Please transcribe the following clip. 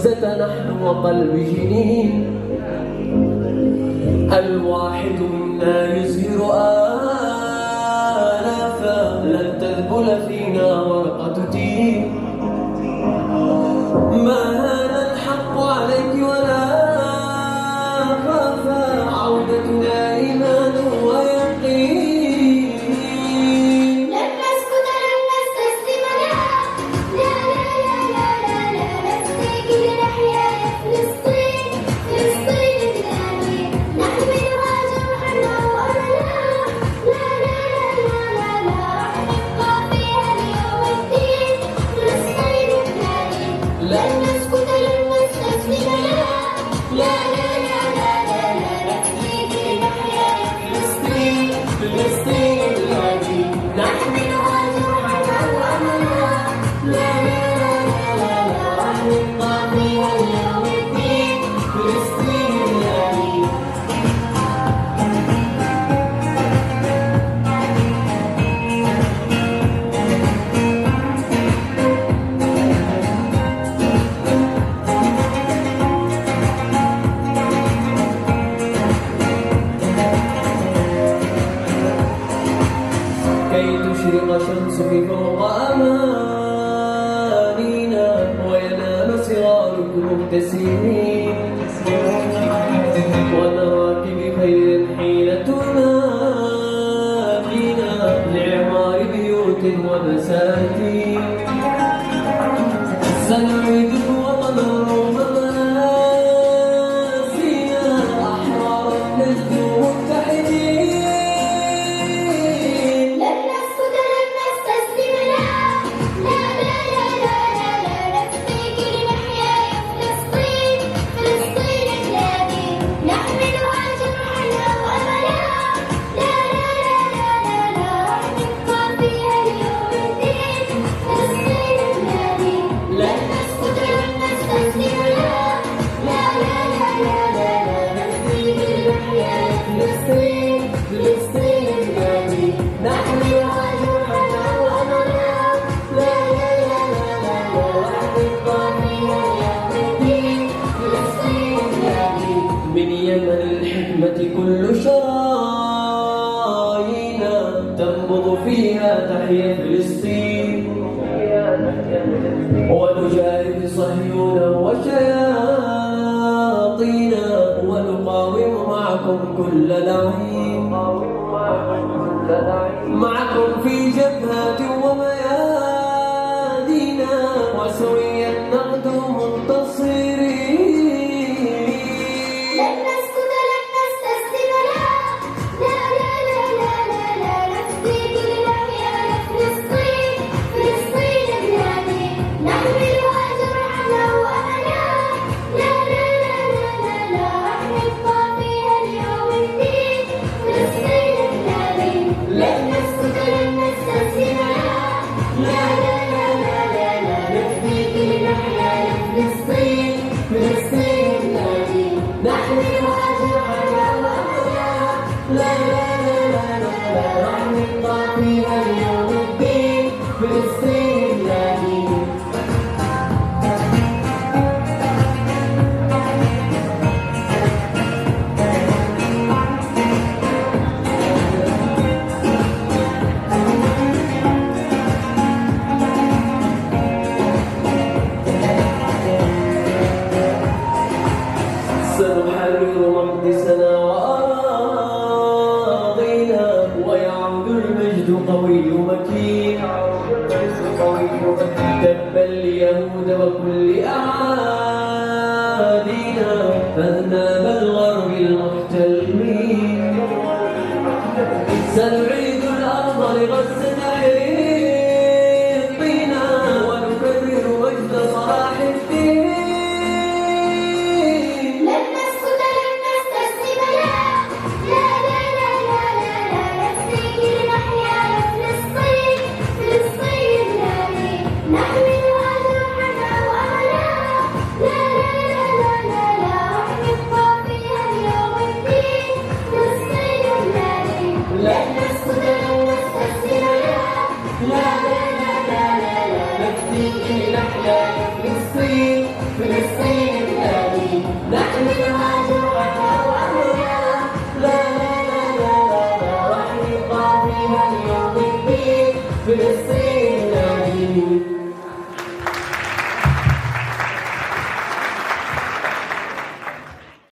غزة نحن وقلب جنين، الواحد منا يزهر آلافا، لن تذبل فينا ورقة تين. ما هان الحق عليك ولا خافا، عودتنا إيمان ويقين. لن نسكت لن نستسلم لا لا لا لا لا لا نفتكر نحيا يا فلسطين، فلسطين بلادي نحملها جرحا أو أملا، لا لا لا لا لا لا راح نبقى فيها اليوم الدين، فلسطين بلادي لن نسكت لن نستسلم لا لا لا لا لا لا نفتكر نحيا يا فلسطين، فلسطين بلادي نحملها جرحا أو أملا، لا لا لا لا لا راح نبقى فيها اليوم الدين، فلسطين بلادي. كي تشرق شمسك فوق أمانينا، وينام صغاركم مبتسمين، ونراك بخير حين تنادينا لإعمار بيوت وبساتين. سنعيد الوطن روم منازلنا، أحرارا نجد متحدين. لن نسكت لن نستسلم لا لا لا لا لا لا نفتكر نحيا يا فلسطين، فلسطين بلادي نحملها جرحا أو أملا، لا لا لا لا لا لا راح نبقى فيها اليوم الدين، فلسطين بلادي لن نسكت لن نستسلم لا لا لا لا لا لا نفتكر نحيا يا فلسطين، فلسطين بلادي نحملها جرحا أو أملا، لا لا لا لا لا لا راح نبقى فيها اليوم الدين، فلسطين بلادي. من يمن الحكمة كل شرايينا، تنبض فيها تحيا فلسطين، ونجاهد صهيون وشياطينا، ونقاوم معكم كل لعين، معكم في جبهات وميادينا، وسويا نغدو منتصرين. لن نسكت لن نستسلم لا لا لا لا لا لا نفتكر نحيا يا فلسطين، فلسطين بلادي نحملها جرحا أو أملا، لا لا لا لا لا لا راح نبقى فيها اليوم الدين، فلسطين بلادي لن نسكت لن نستسلم لا لا لا لا لا لا نفتكر نحيا يا فلسطين، فلسطين بلادي نحملها جرحا أو أملا، لا لا لا لا لا لا راح نبقى فيها اليوم الدين، فلسطين بلادي. سنحرر مقدسنا وأراضينا، ويعود المجد قوي مكين. تبا ليهود وكل أعادينا، فاذناب الغرب المحتلين. سنعيد الأرض لغزة حيطنا، ونكرر مجد صلاح الدين. لن نسكت لن نستسلم لا لا لا لا لا لا نفتكر نحيا يا فلسطين، فلسطين بلادي نحملها جرحا أو أملا، لا لا لا لا لا لا راح نبقى فيها اليوم الدين، فلسطين بلادي لن نسكت نحملها